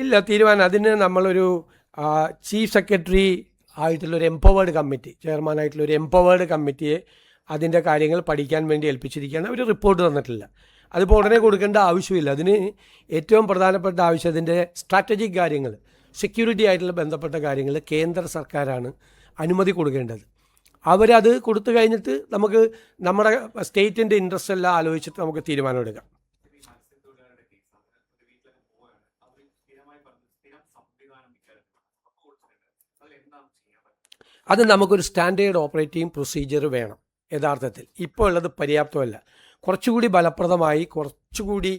ഇല്ല തീരുമാനം. അതിന് നമ്മളൊരു ചീഫ് സെക്രട്ടറി ആയിട്ടുള്ളൊരു എംപവേർഡ് കമ്മിറ്റി, ചെയർമാനായിട്ടുള്ളൊരു എംപവേർഡ് കമ്മിറ്റിയെ അതിൻ്റെ കാര്യങ്ങൾ പഠിക്കാൻ വേണ്ടി ഏൽപ്പിച്ചിരിക്കുകയാണ്. അവർ റിപ്പോർട്ട് തന്നിട്ടില്ല. അതിപ്പോൾ ഉടനെ കൊടുക്കേണ്ട ആവശ്യമില്ല. അതിന് ഏറ്റവും പ്രധാനപ്പെട്ട ആവശ്യം അതിൻ്റെ സ്ട്രാറ്റജിക് കാര്യങ്ങൾ, സെക്യൂരിറ്റി ആയിട്ടുള്ള ബന്ധപ്പെട്ട കാര്യങ്ങൾ കേന്ദ്ര സർക്കാരാണ് അനുമതി കൊടുക്കേണ്ടത്. അവരത് കൊടുത്തു കഴിഞ്ഞിട്ട് നമുക്ക് നമ്മുടെ സ്റ്റേറ്റിൻ്റെ ഇൻട്രസ്റ്റ് എല്ലാം ആലോചിച്ചിട്ട് നമുക്ക് തീരുമാനമെടുക്കാം. അത് നമുക്കൊരു സ്റ്റാൻഡേർഡ് ഓപ്പറേറ്റിംഗ് പ്രൊസീജിയർ വേണം. യഥാർത്ഥത്തിൽ ഇപ്പോൾ ഉള്ളത് പര്യാപ്തമല്ല. കുറച്ചുകൂടി ഫലപ്രദമായി, കുറച്ചുകൂടി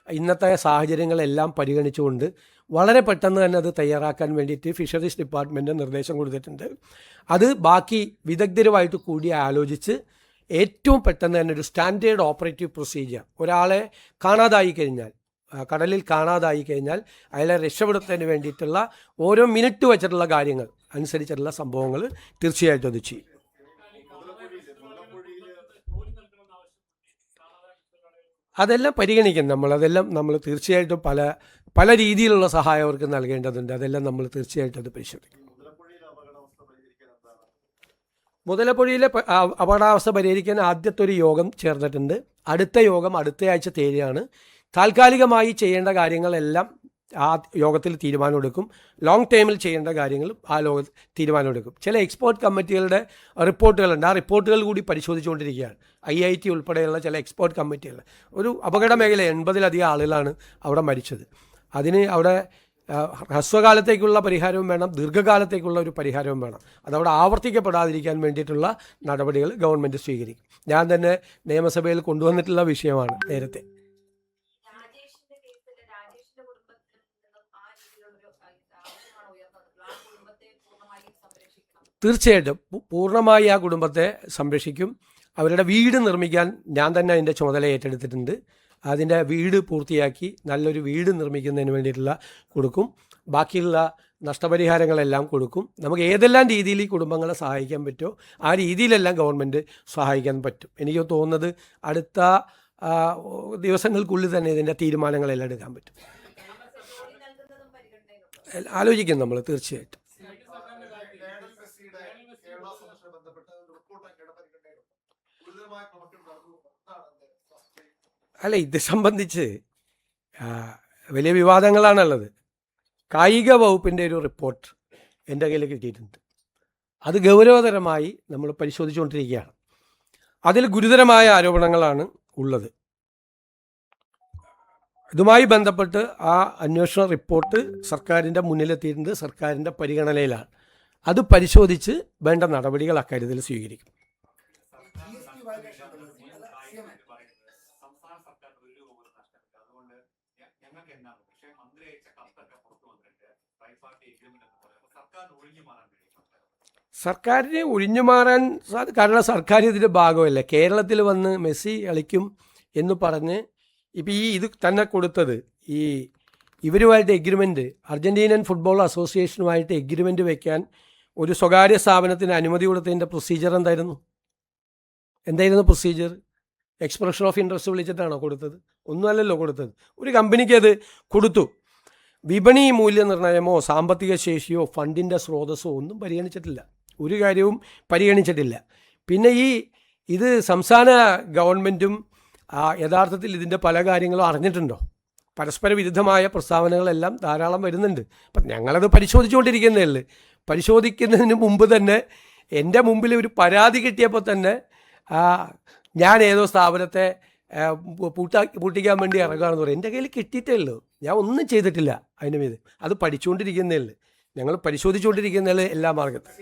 ഇന്നത്തെ സാഹചര്യങ്ങളെല്ലാം പരിഗണിച്ചുകൊണ്ട് വളരെ പെട്ടെന്ന് തന്നെ അത് തയ്യാറാക്കാൻ വേണ്ടിയിട്ട് ഫിഷറീസ് ഡിപ്പാർട്ട്മെൻറ്റ് നിർദ്ദേശം കൊടുത്തിട്ടുണ്ട്. അത് ബാക്കി വിദഗ്ധരുമായിട്ട് കൂടി ആലോചിച്ച് ഏറ്റവും പെട്ടെന്ന് തന്നെ ഒരു സ്റ്റാൻഡേർഡ് ഓപ്പറേറ്റീവ് പ്രൊസീജിയർ, ഒരാളെ കാണാതായി കഴിഞ്ഞാൽ, കടലിൽ കാണാതായി കഴിഞ്ഞാൽ അയാളെ രക്ഷപ്പെടുത്തുന്നതിന് വേണ്ടിയിട്ടുള്ള ഓരോ മിനിറ്റ് വെച്ചിട്ടുള്ള കാര്യങ്ങൾ അനുസരിച്ചിട്ടുള്ള സംഭവങ്ങൾ തീർച്ചയായിട്ടും അത് ചെയ്യും. അതെല്ലാം പരിഗണിക്കും അതെല്ലാം നമ്മൾ തീർച്ചയായിട്ടും പല രീതിയിലുള്ള സഹായം അവർക്ക് നൽകേണ്ടതുണ്ട്. അതെല്ലാം നമ്മൾ തീർച്ചയായിട്ടും അത് പരിശോധിക്കും. മുതലപ്പുഴയിലെ അപകടാവസ്ഥ പരിഹരിക്കാൻ ആദ്യത്തെ ഒരു യോഗം ചേർന്നിട്ടുണ്ട്. അടുത്ത യോഗം അടുത്തയാഴ്ച തീയതിയാണ്. താൽക്കാലികമായി ചെയ്യേണ്ട കാര്യങ്ങളെല്ലാം ആ യോഗത്തിൽ തീരുമാനമെടുക്കും. ലോങ് ടൈമിൽ ചെയ്യേണ്ട കാര്യങ്ങളും ആ തീരുമാനമെടുക്കും. ചില എക്സ്പേർട്ട് കമ്മിറ്റികളുടെ റിപ്പോർട്ടുകളുണ്ട്. ആ റിപ്പോർട്ടുകൾ കൂടി പരിശോധിച്ചുകൊണ്ടിരിക്കുകയാണ്. IIT ഉൾപ്പെടെയുള്ള ചില എക്സ്പേർട്ട് കമ്മിറ്റികൾ. ഒരു അപകട മേഖല 80-ലധികം ആളുകളാണ് അവിടെ മരിച്ചത്. അതിന് അവിടെ ഹ്രസ്വകാലത്തേക്കുള്ള പരിഹാരവും വേണം, ദീർഘകാലത്തേക്കുള്ള ഒരു പരിഹാരവും വേണം. അതവിടെ ആവർത്തിക്കപ്പെടാതിരിക്കാൻ വേണ്ടിയിട്ടുള്ള നടപടികൾ ഗവൺമെൻറ് സ്വീകരിക്കും. ഞാൻ തന്നെ നിയമസഭയിൽ കൊണ്ടുവന്നിട്ടുള്ള വിഷയമാണ് നേരത്തെ. തീർച്ചയായിട്ടും പൂർണ്ണമായി ആ കുടുംബത്തെ സംരക്ഷിക്കും. അവരുടെ വീട് നിർമ്മിക്കാൻ ഞാൻ തന്നെ അതിൻ്റെ ചുമതല ഏറ്റെടുത്തിട്ടുണ്ട്. അതിൻ്റെ വീട് പൂർത്തിയാക്കി നല്ലൊരു വീട് നിർമ്മിക്കുന്നതിന് വേണ്ടിയിട്ടുള്ള കൊടുക്കും. ബാക്കിയുള്ള നഷ്ടപരിഹാരങ്ങളെല്ലാം കൊടുക്കും. നമുക്ക് ഏതെല്ലാം രീതിയിൽ ഈ കുടുംബങ്ങളെ സഹായിക്കാൻ പറ്റുമോ ആ രീതിയിലെല്ലാം ഗവൺമെൻറ് സഹായിക്കാൻ പറ്റും. എനിക്ക് തോന്നുന്നത് അടുത്ത ദിവസങ്ങൾക്കുള്ളിൽ തന്നെ ഇതിൻ്റെ തീരുമാനങ്ങളെല്ലാം എടുക്കാൻ പറ്റും. ആലോചിക്കും നമ്മൾ തീർച്ചയായിട്ടും. അല്ല, ഇത് സംബന്ധിച്ച് വലിയ വിവാദങ്ങളാണുള്ളത്. കായിക വകുപ്പിൻ്റെ ഒരു റിപ്പോർട്ട് എൻ്റെ കയ്യിൽ കിട്ടിയിട്ടുണ്ട്. അത് ഗൗരവതരമായി നമ്മൾ പരിശോധിച്ചുകൊണ്ടിരിക്കുകയാണ്. അതിൽ ഗുരുതരമായ ആരോപണങ്ങളാണ് ഉള്ളത്. ഇതുമായി ബന്ധപ്പെട്ട് ആ അന്വേഷണ റിപ്പോർട്ട് സർക്കാരിൻ്റെ മുന്നിലെത്തിയിട്ടുണ്ട്, സർക്കാരിൻ്റെ പരിഗണനയിലാണ്. അത് പരിശോധിച്ച് വേണ്ട നടപടികൾ അക്കാര്യത്തിൽ സ്വീകരിക്കും. സർക്കാരിനെ ഒഴിഞ്ഞു മാറാൻ കാരണം സർക്കാർ ഇതിൻ്റെ ഭാഗമല്ല. കേരളത്തിൽ വന്ന് മെസ്സി കളിക്കും എന്ന് പറഞ്ഞ് ഇപ്പം ഇത് തന്നെ കൊടുത്തത് ഇവരുമായിട്ട് എഗ്രിമെൻറ്റ്, അർജൻറ്റീനൻ ഫുട്ബോൾ അസോസിയേഷനുമായിട്ട് എഗ്രിമെൻറ്റ് വയ്ക്കാൻ ഒരു സ്വകാര്യ സ്ഥാപനത്തിന് അനുമതി കൊടുത്തതിൻ്റെ പ്രൊസീജിയർ എന്തായിരുന്നു പ്രൊസീജിയർ? എക്സ്പ്രഷൻ ഓഫ് ഇൻട്രസ്റ്റ് വിളിച്ചിട്ടാണോ കൊടുത്തത്? ഒന്നുമല്ലല്ലോ കൊടുത്തത്. ഒരു കമ്പനിക്ക് അത് കൊടുത്തു. വിപണി മൂല്യനിർണ്ണയമോ സാമ്പത്തിക ശേഷിയോ ഫണ്ടിൻ്റെ സ്രോതസ്സോ ഒന്നും പരിഗണിച്ചിട്ടില്ല. ഒരു കാര്യവും പരിഗണിച്ചിട്ടില്ല. പിന്നെ ഇത് സംസ്ഥാന ഗവൺമെൻറ്റും യഥാർത്ഥത്തിൽ ഇതിൻ്റെ പല കാര്യങ്ങളും അറിഞ്ഞിട്ടുണ്ടോ? പരസ്പര വിരുദ്ധമായ പ്രസ്താവനകളെല്ലാം ധാരാളം വരുന്നുണ്ട്. അപ്പം ഞങ്ങളത് പരിശോധിച്ചുകൊണ്ടിരിക്കുന്നേ ഉള്ളൂ. പരിശോധിക്കുന്നതിന് മുമ്പ് തന്നെ എൻ്റെ മുമ്പിൽ ഒരു പരാതി കിട്ടിയപ്പോൾ തന്നെ ഞാൻ ഏതോ സ്ഥാപനത്തെ പൂട്ടിക്കാൻ വേണ്ടി ഇറങ്ങുകയാണെന്ന് പറയും. എൻ്റെ കയ്യിൽ കിട്ടിയിട്ടേ ഉള്ളൂ. ഞാൻ ഒന്നും ചെയ്തിട്ടില്ല അതിന് മീത്. അത് പഠിച്ചുകൊണ്ടിരിക്കുന്നേ ഉള്ളൂ. ഞങ്ങൾ പരിശോധിച്ചുകൊണ്ടിരിക്കുന്ന എല്ലാ മാർഗത്തും.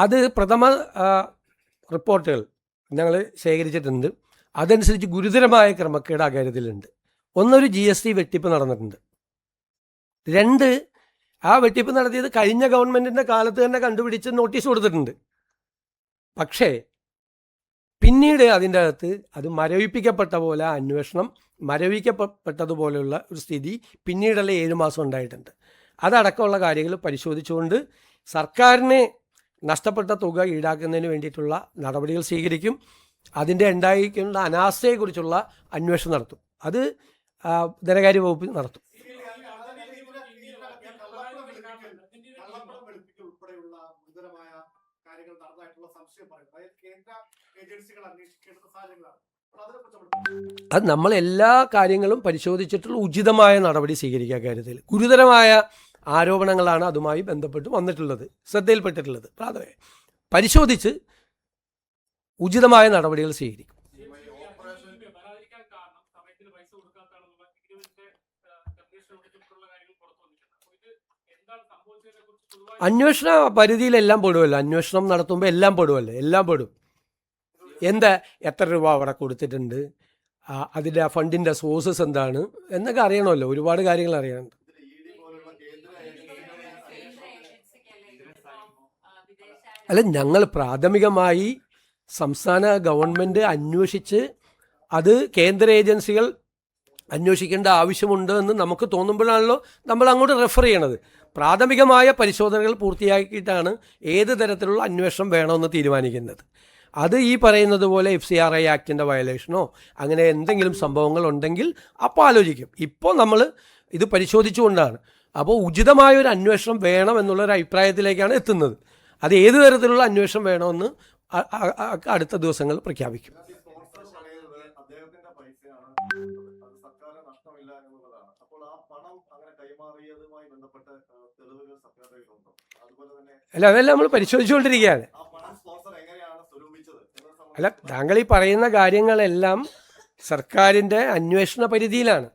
അത് പ്രഥമ റിപ്പോർട്ടുകൾ ഞങ്ങൾ ശേഖരിച്ചിട്ടുണ്ട്. അതനുസരിച്ച് ഗുരുതരമായ ക്രമക്കേട് അക്കാര്യത്തിലുണ്ട്. ഒന്നൊരു GST വെട്ടിപ്പ് നടന്നിട്ടുണ്ട്. 2 ആ വെട്ടിപ്പ് നടത്തിയത് കഴിഞ്ഞ ഗവൺമെൻറ്റിൻ്റെ കാലത്ത് തന്നെ കണ്ടുപിടിച്ച് നോട്ടീസ് കൊടുത്തിട്ടുണ്ട്. പക്ഷേ പിന്നീട് അതിൻ്റെ അകത്ത് അത് മരവിപ്പിക്കപ്പെട്ട പോലെ അന്വേഷണം മരവിക്കപ്പെട്ടതുപോലെയുള്ള ഒരു സ്ഥിതി പിന്നീടുള്ള 7 മാസം ഉണ്ടായിട്ടുണ്ട്. അതടക്കമുള്ള കാര്യങ്ങൾ പരിശോധിച്ചുകൊണ്ട് സർക്കാരിനെ നഷ്ടപ്പെട്ട തുക ഈടാക്കുന്നതിന് വേണ്ടിയിട്ടുള്ള നടപടികൾ സ്വീകരിക്കും. അതിൻ്റെ ഉണ്ടായിരിക്കുന്ന അനാസ്ഥയെക്കുറിച്ചുള്ള അന്വേഷണം നടത്തും. അത് ധനകാര്യ വകുപ്പ് നടത്തും. അത് നമ്മൾ എല്ലാ കാര്യങ്ങളും പരിശോധിച്ചിട്ടുള്ള ഉചിതമായ നടപടി സ്വീകരിക്കുക. കാര്യത്തിൽ ഗുരുതരമായ ആരോപണങ്ങളാണ് അതുമായി ബന്ധപ്പെട്ട് വന്നിട്ടുള്ളത്, ശ്രദ്ധയിൽപ്പെട്ടിട്ടുള്ളത്. പ്രാഥമിക പരിശോധിച്ച് ഉചിതമായ നടപടികൾ സ്വീകരിക്കും. അന്വേഷണ പരിധിയിലെല്ലാം പെടുമല്ലോ. അന്വേഷണം നടത്തുമ്പോൾ എല്ലാം പെടുമല്ലോ, എല്ലാം പെടും. എത്ര രൂപ അവിടെ കൊടുത്തിട്ടുണ്ട്, അതിൻ്റെ ഫണ്ടിൻ്റെ സോഴ്സസ് എന്താണ് എന്നൊക്കെ അറിയണമല്ലോ. ഒരുപാട് കാര്യങ്ങൾ അറിയാനുണ്ട്. അല്ല, ഞങ്ങൾ പ്രാഥമികമായി സംസ്ഥാന ഗവൺമെൻറ് അന്വേഷിച്ച് അത് കേന്ദ്ര ഏജൻസികൾ അന്വേഷിക്കേണ്ട ആവശ്യമുണ്ട് എന്ന് നമുക്ക് തോന്നുമ്പോഴാണല്ലോ നമ്മൾ അങ്ങോട്ട് റെഫർ ചെയ്യണത്. പ്രാഥമികമായ പരിശോധനകൾ പൂർത്തിയാക്കിയിട്ടാണ് ഏത് തരത്തിലുള്ള അന്വേഷണം വേണമെന്ന് തീരുമാനിക്കുന്നത്. അത് ഈ പറയുന്നത് പോലെ FCRI ആക്ടിൻ്റെ വയലേഷനോ അങ്ങനെ എന്തെങ്കിലും സംഭവങ്ങൾ ഉണ്ടെങ്കിൽ അപ്പോൾ ആലോചിക്കും. ഇപ്പോൾ നമ്മൾ ഇത് പരിശോധിച്ചുകൊണ്ടാണ്. അപ്പോൾ ഉചിതമായൊരു അന്വേഷണം വേണം എന്നുള്ളൊരു അഭിപ്രായത്തിലേക്കാണ് എത്തുന്നത്. അത് ഏത് തരത്തിലുള്ള അന്വേഷണം വേണമെന്ന് അടുത്ത ദിവസങ്ങൾ പ്രഖ്യാപിക്കും. അല്ല, അതെല്ലാം നമ്മൾ പരിശോധിച്ചുകൊണ്ടിരിക്കുകയാണ്. അല്ല, താങ്കൾ ഈ പറയുന്ന കാര്യങ്ങളെല്ലാം സർക്കാരിൻ്റെ അന്വേഷണ പരിധിയിലാണ്.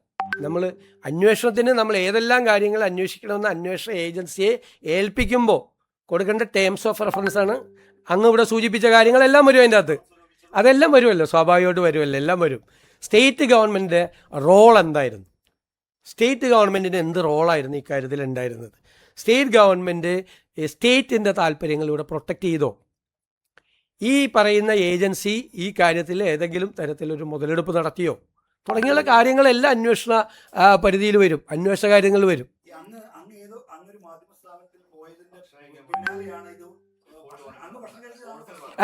അന്വേഷണത്തിന് നമ്മൾ ഏതെല്ലാം കാര്യങ്ങൾ അന്വേഷിക്കണമെന്ന് അന്വേഷണ ഏജൻസിയെ ഏൽപ്പിക്കുമ്പോൾ കൊടുക്കേണ്ട ടേംസ് ഓഫ് റെഫറൻസ് ആണ് അങ്ങ് ഇവിടെ സൂചിപ്പിച്ച കാര്യങ്ങളെല്ലാം വരും അതിൻ്റെ അകത്ത്. അതെല്ലാം വരുമല്ലോ, സ്വാഭാവികമായിട്ട് വരുമല്ലോ, എല്ലാം വരും. സ്റ്റേറ്റ് ഗവൺമെൻറ്റിൻ്റെ റോൾ എന്തായിരുന്നു, സ്റ്റേറ്റ് ഗവൺമെൻറ്റിന് എന്ത് റോളായിരുന്നു ഇക്കാര്യത്തിൽ ഉണ്ടായിരുന്നത്, സ്റ്റേറ്റ് ഗവൺമെൻറ് സ്റ്റേറ്റിൻ്റെ താല്പര്യങ്ങൾ ഇവിടെ പ്രൊട്ടക്റ്റ് ചെയ്തോ, ഈ പറയുന്ന ഏജൻസി ഈ കാര്യത്തിൽ ഏതെങ്കിലും തരത്തിലൊരു മുതലെടുപ്പ് നടത്തിയോ തുടങ്ങിയുള്ള കാര്യങ്ങളെല്ലാം അന്വേഷണ പരിധിയിൽ വരും, അന്വേഷണ കാര്യങ്ങൾ വരും.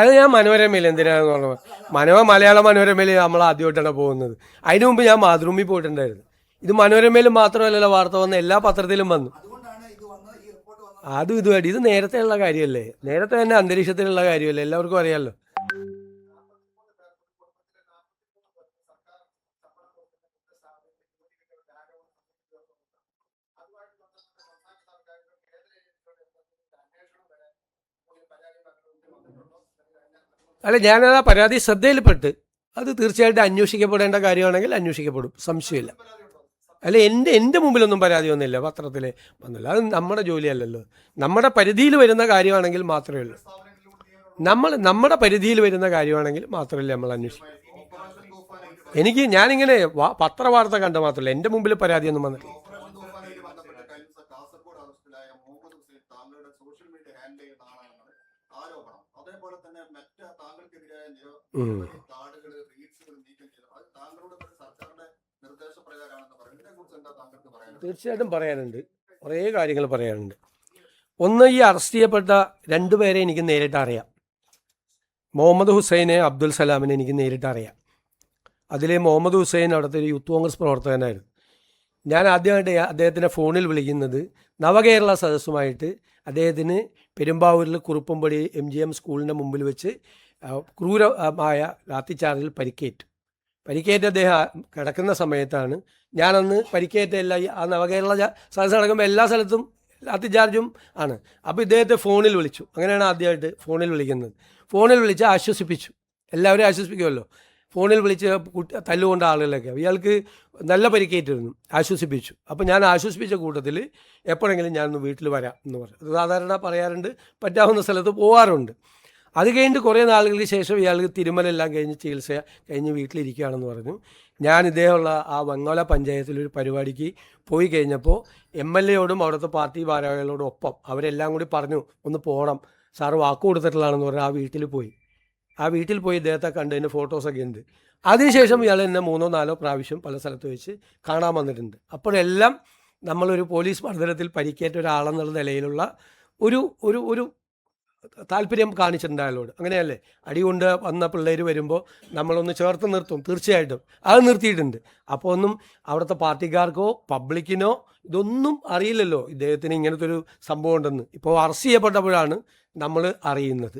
അത് ഞാൻ മനോരമയിൽ എന്തിനാണെന്ന് പറഞ്ഞത്, മലയാള മനോരമയിൽ നമ്മൾ ആദ്യമായിട്ടാണ് പോകുന്നത്. അതിനു മുമ്പ് ഞാൻ മാതൃഭൂമി പോയിട്ടുണ്ടായിരുന്നു. ഇത് മനോരമയിൽ മാത്രമല്ലല്ലോ വാർത്ത വന്ന, എല്ലാ പത്രത്തിലും വന്നു. അതും ഇതുമായിട്ട് ഇത് നേരത്തെ ഉള്ള കാര്യമല്ലേ, നേരത്തെ തന്നെ അന്തരീക്ഷത്തിലുള്ള കാര്യമല്ലേ, എല്ലാവർക്കും അറിയാമല്ലോ. അല്ല, ഞാനത് ആ പരാതി ശ്രദ്ധയിൽപ്പെട്ട് അത് തീർച്ചയായിട്ടും അന്വേഷിക്കപ്പെടേണ്ട കാര്യമാണെങ്കിൽ അന്വേഷിക്കപ്പെടും, സംശയമില്ല. അല്ല, എൻ്റെ മുമ്പിലൊന്നും പരാതി വന്നില്ല, പത്രത്തിൽ വന്നില്ല. അത് നമ്മുടെ ജോലിയല്ലല്ലോ. നമ്മുടെ പരിധിയിൽ വരുന്ന കാര്യമാണെങ്കിൽ മാത്രമേ ഉള്ളൂ. നമ്മുടെ പരിധിയിൽ വരുന്ന കാര്യമാണെങ്കിൽ മാത്രമല്ലേ നമ്മൾ അന്വേഷിക്കും. ഞാനിങ്ങനെ പത്രവാർത്ത കണ്ട മാത്രമല്ല, എൻ്റെ മുമ്പിൽ പരാതിയൊന്നും വന്നിട്ടില്ല. തീർച്ചയായിട്ടും പറയാനുണ്ട്, കുറേ കാര്യങ്ങൾ പറയാനുണ്ട്. ഒന്ന്, ഈ അറസ്റ്റ് ചെയ്യപ്പെട്ട രണ്ടുപേരെ എനിക്ക് നേരിട്ട് അറിയാം. മുഹമ്മദ് ഹുസൈനെ, അബ്ദുൽ സലാമിനെ എനിക്ക് നേരിട്ട് അറിയാം. അതിൽ മുഹമ്മദ് ഹുസൈൻ അവിടുത്തെ ഒരു യൂത്ത് കോൺഗ്രസ് പ്രവർത്തകനായിരുന്നു. ഞാൻ ആദ്യമായിട്ട് അദ്ദേഹത്തിനെ ഫോണിൽ വിളിക്കുന്നത് നവകേരള സദസ്സുമായിട്ട് അദ്ദേഹത്തിന് പെരുമ്പാവൂരിൽ കുറുപ്പമ്പടി MGM സ്കൂളിൻ്റെ മുമ്പിൽ വെച്ച് ക്രൂരമായ ലാത്തിച്ചാർജിൽ പരിക്കേറ്റ് അദ്ദേഹം കിടക്കുന്ന സമയത്താണ്. ഞാനന്ന് പരിക്കേറ്റ ആ നവകേരള സദസ്സ് നടക്കുമ്പോൾ എല്ലാ സ്ഥലത്തും ലാത്തിച്ചാർജും ആണ്. അപ്പോൾ ഇദ്ദേഹത്തെ ഫോണിൽ വിളിച്ചു. അങ്ങനെയാണ് ആദ്യമായിട്ട് ഫോണിൽ വിളിക്കുന്നത്. ഫോണിൽ വിളിച്ച് ആശ്വസിപ്പിച്ചു, എല്ലാവരും ആശ്വസിപ്പിക്കുമല്ലോ. ഫോണിൽ വിളിച്ച് തല്ലുകൊണ്ട ആളുകളൊക്കെ, ഇയാൾക്ക് നല്ല പരിക്കേറ്റിരുന്നു, ആശ്വസിപ്പിച്ചു. അപ്പോൾ ഞാൻ ആശ്വസിപ്പിച്ച കൂട്ടത്തിൽ എപ്പോഴെങ്കിലും ഞാനൊന്ന് വീട്ടിൽ വരാം എന്ന് പറഞ്ഞു. അത് സാധാരണ പറയാറുണ്ട്, പറ്റാവുന്ന സ്ഥലത്ത് പോകാറുണ്ട്. അത് കഴിഞ്ഞിട്ട് കുറേ നാളുകൾക്ക് ശേഷം ഇയാൾക്ക് തിരുമലെല്ലാം കഴിഞ്ഞ് ചികിത്സ കഴിഞ്ഞ് വീട്ടിലിരിക്കുകയാണെന്ന് പറഞ്ഞു. ഞാൻ ഇദ്ദേഹമുള്ള ആ വെങ്ങോല പഞ്ചായത്തിലൊരു പരിപാടിക്ക് പോയി കഴിഞ്ഞപ്പോൾ MLA അവിടുത്തെ പാർട്ടി ഭാരവാഹികളോടും ഒപ്പം അവരെല്ലാം കൂടി പറഞ്ഞു ഒന്ന് പോകണം, സാറ് വാക്ക് കൊടുത്തിട്ടുള്ളതാണെന്ന് പറഞ്ഞാൽ ആ വീട്ടിൽ പോയി ഇദ്ദേഹത്തെ കണ്ടതിന് ഫോട്ടോസൊക്കെ ഉണ്ട്. അതിനുശേഷം ഇയാൾ എന്നെ 3 or 4 പ്രാവശ്യം പല സ്ഥലത്ത് വെച്ച് കാണാൻ വന്നിട്ടുണ്ട്. അപ്പോഴെല്ലാം നമ്മളൊരു പോലീസ് മർദ്ദനത്തിൽ പരിക്കേറ്റ ഒരാളെന്നുള്ള നിലയിലുള്ള ഒരു താല്പര്യം കാണിച്ചിട്ടുണ്ട് അയാളോട്. അങ്ങനെയല്ലേ? അടികൊണ്ട് വന്ന പിള്ളേർ വരുമ്പോൾ നമ്മളൊന്ന് ചേർത്ത് നിർത്തും, തീർച്ചയായിട്ടും അത് നിർത്തിയിട്ടുണ്ട്. അപ്പോൾ ഒന്നും അവിടുത്തെ പാർട്ടിക്കാർക്കോ പബ്ലിക്കിനോ ഇതൊന്നും അറിയില്ലല്ലോ ഇദ്ദേഹത്തിന് ഇങ്ങനത്തെ ഒരു സംഭവം ഉണ്ടെന്ന്. ഇപ്പോൾ അറസ്റ്റ് ചെയ്യപ്പെട്ടപ്പോഴാണ് നമ്മൾ അറിയുന്നത്,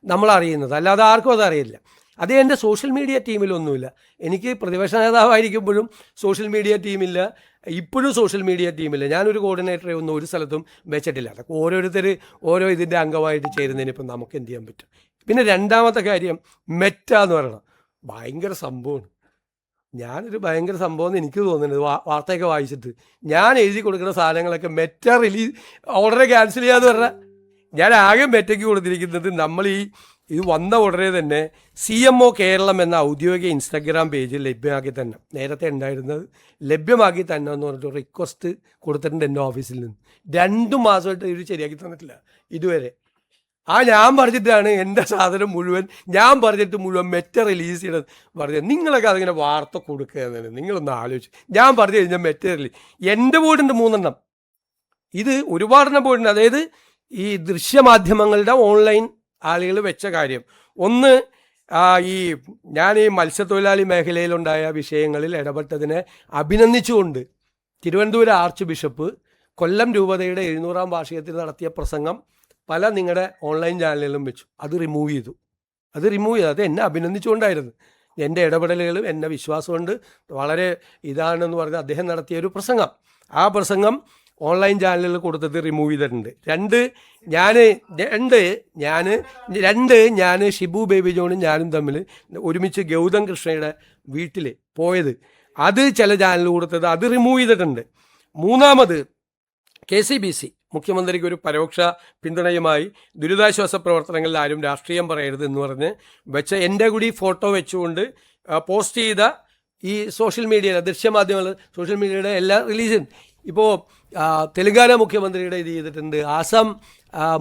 നമ്മൾ അറിയുന്നത്, അല്ലാതെ ആർക്കും അതറിയില്ല. അത് എൻ്റെ സോഷ്യൽ മീഡിയ ടീമിലൊന്നുമില്ല. എനിക്ക് പ്രതിപക്ഷ നേതാവായിരിക്കുമ്പോഴും സോഷ്യൽ മീഡിയ ടീമില്ല, ഇപ്പോഴും സോഷ്യൽ മീഡിയ ടീമില്ല. ഞാനൊരു കോർഡിനേറ്ററെ ഒന്നും ഒരു സ്ഥലത്തും വെച്ചിട്ടില്ല. അതൊക്കെ ഓരോരുത്തർ ഓരോ ഇതിൻ്റെ അംഗമായിട്ട് ചേരുന്നതിന് ഇപ്പം നമുക്ക് എന്ത് ചെയ്യാൻ പറ്റും. പിന്നെ രണ്ടാമത്തെ കാര്യം, മെറ്റ എന്ന് പറയണം, ഭയങ്കര സംഭവമാണ്. ഞാനൊരു ഭയങ്കര സംഭവം എന്ന് എനിക്ക് തോന്നുന്നത് വാർത്തയൊക്കെ വായിച്ചിട്ട്, ഞാൻ എഴുതി കൊടുക്കുന്ന സാധനങ്ങളൊക്കെ മെറ്റ ഓർഡർ ക്യാൻസൽ ചെയ്യാന്ന് പറഞ്ഞാൽ, ഞാൻ ആകെ മെറ്റയ്ക്ക് കൊടുത്തിരിക്കുന്നത് നമ്മൾ ഇത് വന്ന ഉടനെ തന്നെ CMO കേരളം എന്ന ഔദ്യോഗിക ഇൻസ്റ്റാഗ്രാം പേജ് ലഭ്യമാക്കി തന്നെ, നേരത്തെ ഉണ്ടായിരുന്നത് ലഭ്യമാക്കി തന്നെ എന്ന് പറഞ്ഞിട്ട് റിക്വസ്റ്റ് കൊടുത്തിട്ടുണ്ട് എൻ്റെ ഓഫീസിൽ നിന്ന്. 2 മാസമായിട്ട് ഇവർ ശരിയാക്കി തന്നിട്ടില്ല ഇതുവരെ. ഞാൻ പറഞ്ഞിട്ടാണ് എൻ്റെ സാധനം മുഴുവൻ, ഞാൻ പറഞ്ഞിട്ട് മുഴുവൻ മെറ്റ റിലീസ് ചെയ്യണത് പറഞ്ഞത്. നിങ്ങളൊക്കെ അതിങ്ങനെ വാർത്ത കൊടുക്കുക എന്നതാണ്, നിങ്ങളൊന്ന് ആലോചിച്ച്. ഞാൻ പറഞ്ഞു കഴിഞ്ഞാൽ മെറ്റ റിലീസ് എൻ്റെ പോയിട്ടുണ്ട് 3 എണ്ണം, ഇത് ഒരുപാടെണ്ണം പോയിട്ടുണ്ട്. അതായത് ഈ ദൃശ്യമാധ്യമങ്ങളുടെ ഓൺലൈൻ ആളുകൾ വെച്ച കാര്യം. ഒന്ന്, ഞാൻ ഈ മത്സ്യത്തൊഴിലാളി മേഖലയിലുണ്ടായ വിഷയങ്ങളിൽ ഇടപെട്ടതിനെ അഭിനന്ദിച്ചുകൊണ്ട് തിരുവനന്തപുരം ആർച്ച് ബിഷപ്പ് കൊല്ലം രൂപതയുടെ 700-ാം വാർഷികത്തിൽ നടത്തിയ പ്രസംഗം പല നിങ്ങളുടെ ഓൺലൈൻ ചാനലുകളിലും വെച്ചു. അത് റിമൂവ് ചെയ്തു. അത് എന്നെ അഭിനന്ദിച്ചുകൊണ്ടായിരുന്നു. എൻ്റെ ഇടപെടലുകളും എന്നെ വിശ്വാസം കൊണ്ട് വളരെ ഇതാണെന്ന് പറഞ്ഞ് അദ്ദേഹം നടത്തിയ ഒരു പ്രസംഗം, ആ പ്രസംഗം ഓൺലൈൻ ചാനലുകൾ കൊടുത്തത് റിമൂവ് ചെയ്തിട്ടുണ്ട്. ഞാൻ ഷിബു ബേബി ജോണും ഞാനും തമ്മിൽ ഒരുമിച്ച് ഗൗതം കൃഷ്ണയുടെ വീട്ടിൽ പോയത്, അത് ചില ചാനൽ കൊടുത്തത് അത് റിമൂവ് ചെയ്തിട്ടുണ്ട്. മൂന്നാമത്, KCBC മുഖ്യമന്ത്രിക്ക് ഒരു പരോക്ഷ പിന്തുണയുമായി ദുരിതാശ്വാസ പ്രവർത്തനങ്ങളിൽ ആരും രാഷ്ട്രീയം പറയരുത് എന്ന് പറഞ്ഞ് വെച്ച എൻ്റെ കൂടി ഫോട്ടോ വെച്ചുകൊണ്ട് പോസ്റ്റ് ചെയ്ത ഈ സോഷ്യൽ മീഡിയയിലെ ദൃശ്യമാധ്യമങ്ങൾ, സോഷ്യൽ മീഡിയയുടെ എല്ലാ റിലീസും. ഇപ്പോൾ തെലങ്കാന മുഖ്യമന്ത്രിയുടെ ഇത് ചെയ്തിട്ടുണ്ട്, ആസാം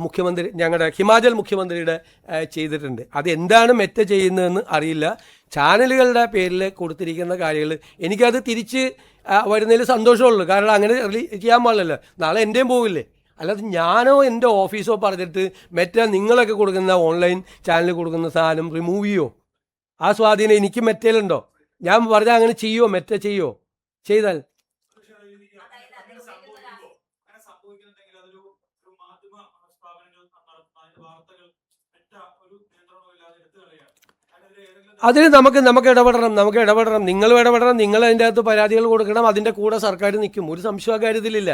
മുഖ്യമന്ത്രി, ഞങ്ങളുടെ ഹിമാചൽ മുഖ്യമന്ത്രിയുടെ ചെയ്തിട്ടുണ്ട്. അതെന്താണ് മെറ്റ ചെയ്യുന്നതെന്ന് അറിയില്ല. ചാനലുകളുടെ പേരിൽ കൊടുത്തിരിക്കുന്ന കാര്യങ്ങൾ എനിക്കത് തിരിച്ച് വരുന്നതിൽ സന്തോഷമുള്ളൂ. കാരണം അങ്ങനെ ചെയ്യാൻ പാടില്ലല്ലോ, നാളെ എൻ്റെയും പോകില്ലേ. അല്ലാതെ ഞാനോ എൻ്റെ ഓഫീസോ പറഞ്ഞിട്ട് മെറ്റ നിങ്ങളൊക്കെ കൊടുക്കുന്ന ഓൺലൈൻ ചാനലിൽ കൊടുക്കുന്ന സാധനം റിമൂവ് ചെയ്യുമോ? ആ സ്വാധീനം എനിക്ക് മെറ്റയിലുണ്ടോ? ഞാൻ പറഞ്ഞാൽ അങ്ങനെ ചെയ്യുമോ? മെറ്റ ചെയ്യുമോ? ചെയ്താൽ അതിന് നമുക്ക് ഇടപെടണം. നിങ്ങളും ഇടപെടണം, നിങ്ങൾ അതിൻ്റെ അകത്ത് പരാതികൾ കൊടുക്കണം. അതിൻ്റെ കൂടെ സർക്കാർ നിൽക്കും, ഒരു സംശയം ആ കാര്യത്തിലില്ല.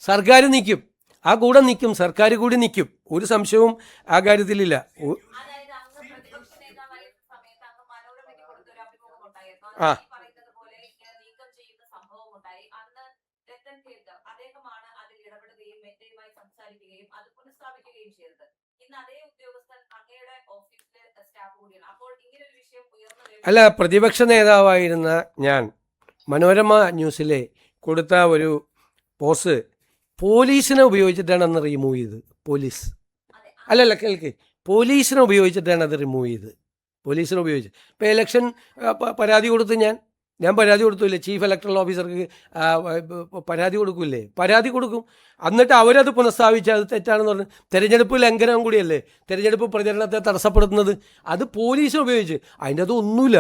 സർക്കാർ നിൽക്കും, ആ കൂടെ നിൽക്കും, സർക്കാർ കൂടി നിൽക്കും, ഒരു സംശയവും ആ കാര്യത്തിലില്ല. ആ അല്ല, പ്രതിപക്ഷ നേതാവായിരുന്ന ഞാൻ മനോരമ ന്യൂസിലെ കൊടുത്ത ഒരു പോസ്റ്റ് പോലീസിനെ ഉപയോഗിച്ചിട്ടാണ് അന്ന് റിമൂവ് ചെയ്തത്. കേൾക്ക്, പോലീസിനെ ഉപയോഗിച്ചിട്ടാണ് അത് റിമൂവ് ചെയ്തത്. പോലീസിനെ ഉപയോഗിച്ച് ഇപ്പോൾ ഇലക്ഷൻ പരാതി കൊടുത്ത് ഞാൻ പരാതി കൊടുത്തില്ലേ, ചീഫ് ഇലക്ടറൽ ഓഫീസർക്ക് പരാതി കൊടുക്കും. എന്നിട്ട് അവരത് പുനഃസ്ഥാപിച്ച് അത് തെറ്റാണെന്ന് പറഞ്ഞ് തെരഞ്ഞെടുപ്പ് ലംഘനം കൂടിയല്ലേ, തെരഞ്ഞെടുപ്പ് പ്രചരണത്തെ തടസ്സപ്പെടുത്തുന്നത്. അത് പോലീസിനെ ഉപയോഗിച്ച്, അതിൻ്റെ അത് ഒന്നുമില്ല.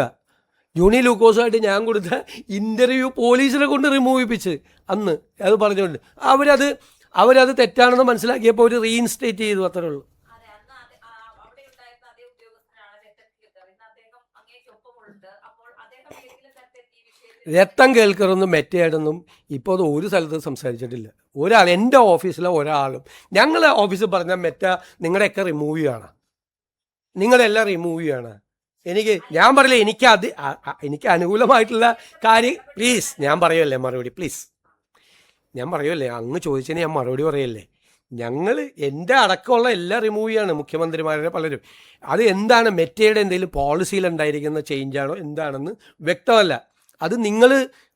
ജോണി ലൂക്കോസുമായിട്ട് ഞാൻ കൊടുത്ത ഇൻ്റർവ്യൂ പോലീസിനെ കൊണ്ട് റിമൂവ് ചെയ്യിപ്പിച്ച് അന്ന് അത് പറഞ്ഞുകൊണ്ട് അവരത് തെറ്റാണെന്ന് മനസ്സിലാക്കിയപ്പോൾ അവർ റീഇൻസ്റ്റേറ്റ് ചെയ്തു, അത്രേ ഉള്ളൂ. രക്തം കേൾക്കറൊന്നും മെറ്റയായിട്ടൊന്നും ഇപ്പോൾ അത് ഒരു സ്ഥലത്തും സംസാരിച്ചിട്ടില്ല. എൻ്റെ ഓഫീസിലെ ഒരാളും, ഞങ്ങളെ ഓഫീസിൽ പറഞ്ഞാൽ മെറ്റ നിങ്ങളുടെയൊക്കെ റിമൂവ് ചെയ്യാണ്, നിങ്ങളെല്ലാം റിമൂവ് ചെയ്യാണ്. ഞാൻ പറയില്ല, എനിക്ക് അനുകൂലമായിട്ടുള്ള കാര്യം പ്ലീസ് ഞാൻ പറയുമല്ലേ മറുപടി, പ്ലീസ് ഞാൻ പറയുമല്ലേ, അങ്ങ് ചോദിച്ചതിന് ഞാൻ മറുപടി പറയല്ലേ. എൻ്റെ അടക്കമുള്ള എല്ലാം റിമൂവ് ചെയ്യാണ് മുഖ്യമന്ത്രിമാരുടെ പലരും. അത് എന്താണ് മെറ്റയുടെ എന്തെങ്കിലും പോളിസിയിലുണ്ടായിരിക്കുന്ന ചേഞ്ചാണോ എന്താണെന്ന് വ്യക്തമല്ല. അത് നിങ്ങൾ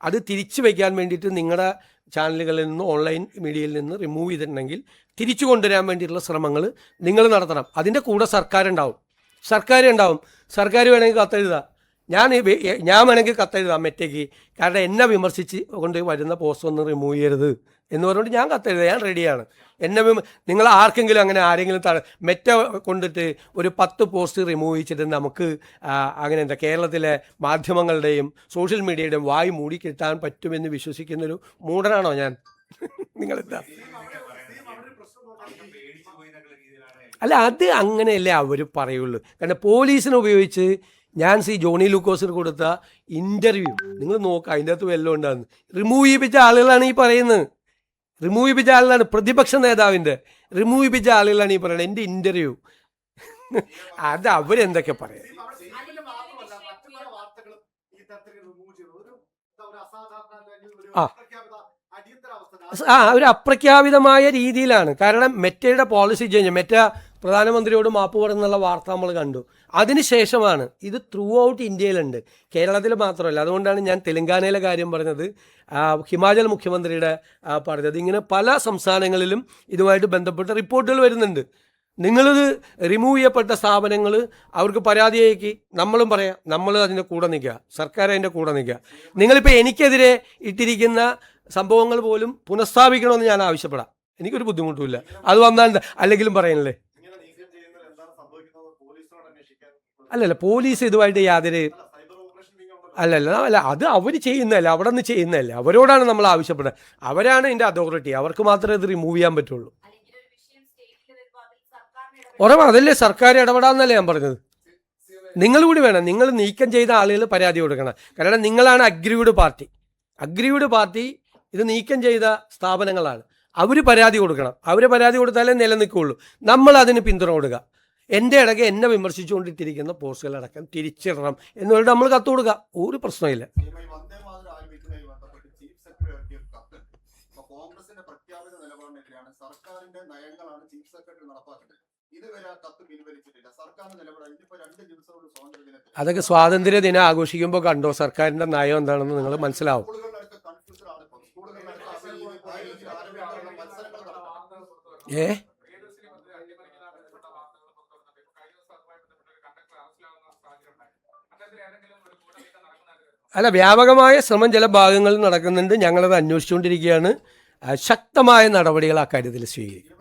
അത് തിരിച്ചു വയ്ക്കാൻ വേണ്ടിയിട്ട് നിങ്ങളുടെ ചാനലുകളിൽ നിന്ന് ഓൺലൈൻ മീഡിയയിൽ നിന്ന് റിമൂവ് ചെയ്തിട്ടുണ്ടെങ്കിൽ തിരിച്ചു കൊണ്ടുവരാൻ വേണ്ടിയിട്ടുള്ള ശ്രമങ്ങൾ നിങ്ങൾ നടത്തണം. അതിൻ്റെ കൂടെ സർക്കാർ ഉണ്ടാവും. സർക്കാർ വേണമെങ്കിൽ കത്തെഴുതുക, ഞാൻ വേണമെങ്കിൽ കത്തെഴുതാം മെറ്റയ്ക്ക്, കാരണം എന്നെ വിമർശിച്ച് കൊണ്ട് വരുന്ന പോസ്റ്റ് ഒന്നും റിമൂവ് ചെയ്യരുത് എന്ന് പറഞ്ഞുകൊണ്ട് ഞാൻ കത്തെഴുതാം, ഞാൻ റെഡിയാണ്. നിങ്ങൾ ആർക്കെങ്കിലും അങ്ങനെ ആരെങ്കിലും മെറ്റ കൊണ്ടിട്ട് ഒരു 10 പോസ്റ്റ് റിമൂവ് ചെയ്തിട്ട് നമുക്ക് അങ്ങനെ എന്താ കേരളത്തിലെ മാധ്യമങ്ങളുടെയും സോഷ്യൽ മീഡിയയുടെയും വായി മൂടി കിട്ടാൻ പറ്റുമെന്ന് വിശ്വസിക്കുന്നൊരു മൂഢനാണോ ഞാൻ? നിങ്ങളെന്താ? അല്ല, അത് അങ്ങനെയല്ലേ അവർ പറയുള്ളൂ. കാരണം പോലീസിനെ ഉപയോഗിച്ച് ഞാൻ ജോണി ലൂക്കോസിന് കൊടുത്ത ഇൻ്റർവ്യൂ നിങ്ങൾ നോക്കുക, അതിൻ്റെ അകത്ത് വല്ലതും ഉണ്ടാകുന്നു. റിമൂവ് ചെയ്യിപ്പിച്ച ആളുകളാണ് ഈ പറയുന്നത്. റിമൂവ് ചെയ്യിപ്പിച്ച ആളുകളാണ്, പ്രതിപക്ഷ നേതാവിൻ്റെ റിമൂവ് ചെയ്യിപ്പിച്ച ആളുകളാണ് ഈ പറയുന്നത്. എൻ്റെ ഇൻ്റർവ്യൂ അത് അവരെന്തൊക്കെ പറയാം. ഒരു അപ്രഖ്യാപിതമായ രീതിയിലാണ്. കാരണം മെറ്റയുടെ പോളിസി ചേഞ്ച്, മെറ്റ പ്രധാനമന്ത്രിയോട് മാപ്പ് പറയുന്നുള്ള വാർത്ത നമ്മൾ കണ്ടു. അതിനുശേഷമാണ് ഇത് ത്രൂ ഔട്ട് ഇന്ത്യയിലുണ്ട്, കേരളത്തിൽ മാത്രമല്ല. അതുകൊണ്ടാണ് ഞാൻ തെലങ്കാനയിലെ കാര്യം പറഞ്ഞത്, ഹിമാചൽ മുഖ്യമന്ത്രിയുടെ പറഞ്ഞത്. ഇങ്ങനെ പല സംസ്ഥാനങ്ങളിലും ഇതുമായിട്ട് ബന്ധപ്പെട്ട റിപ്പോർട്ടുകൾ വരുന്നുണ്ട്. നിങ്ങളിത് റിമൂവ് ചെയ്യപ്പെട്ട സ്ഥാപനങ്ങൾ അവർക്ക് പരാതി അയക്കി, നമ്മളും പറയാം, നമ്മൾ അതിൻ്റെ കൂടെ നിൽക്കുക, സർക്കാർ അതിൻ്റെ കൂടെ നിൽക്കുക. നിങ്ങളിപ്പോൾ എനിക്കെതിരെ ഇട്ടിരിക്കുന്ന സംഭവങ്ങൾ പോലും പുനഃസ്ഥാപിക്കണമെന്ന് ഞാൻ ആവശ്യപ്പെടാം, എനിക്കൊരു ബുദ്ധിമുട്ടുമില്ല. അത് വന്നാൽ അല്ലെങ്കിലും പറയണല്ലേ. അല്ലല്ല, പോലീസ് ഇതുമായിട്ട് യാതൊരു അല്ല അത് അവർ ചെയ്യുന്നതല്ല, അവിടെ നിന്ന് ചെയ്യുന്നതല്ല. അവരോടാണ് നമ്മൾ ആവശ്യപ്പെടുന്നത്. അവരാണ് ഇതിൻ്റെ അതോറിറ്റി, അവർക്ക് മാത്രമേ ഇത് റിമൂവ് ചെയ്യാൻ പറ്റുള്ളൂ. ഉറപ്പാണ്, അതല്ലേ സർക്കാർ ഇടപെടാന്നല്ലേ ഞാൻ പറഞ്ഞത്. നിങ്ങൾ കൂടി വേണം, നിങ്ങൾ നീക്കം ചെയ്ത ആളുകൾ പരാതി കൊടുക്കണം. കാരണം നിങ്ങളാണ് അഗ്രീവ്ഡ് പാർട്ടി ഇത് നീക്കം ചെയ്ത സ്ഥാപനങ്ങളാണ്. അവർ പരാതി കൊടുക്കണം. അവർ പരാതി കൊടുത്താലേ നിലനിൽക്കുകയുള്ളൂ. നമ്മൾ അതിന് പിന്തുണ കൊടുക്കുക. എൻ്റെ ഇടയ്ക്ക് എന്നെ വിമർശിച്ചുകൊണ്ടിട്ടിരിക്കുന്ന പോസ്റ്റുകളടക്കം തിരിച്ചിടണം എന്നുകൊണ്ട് നമ്മൾ കത്ത് കൊടുക്കുക, ഒരു പ്രശ്നമില്ല. അതൊക്കെ സ്വാതന്ത്ര്യ ദിനം ആഘോഷിക്കുമ്പോൾ കണ്ടോ സർക്കാരിൻ്റെ നയം എന്താണെന്ന് നിങ്ങൾ മനസ്സിലാവും. അല്ല, വ്യാപകമായ ശ്രമം ചില ഭാഗങ്ങളിൽ നടക്കുന്നുണ്ട്. ഞങ്ങളത് അന്വേഷിച്ചുകൊണ്ടിരിക്കുകയാണ്. ശക്തമായ നടപടികൾ അക്കാര്യത്തിൽ സ്വീകരിക്കും.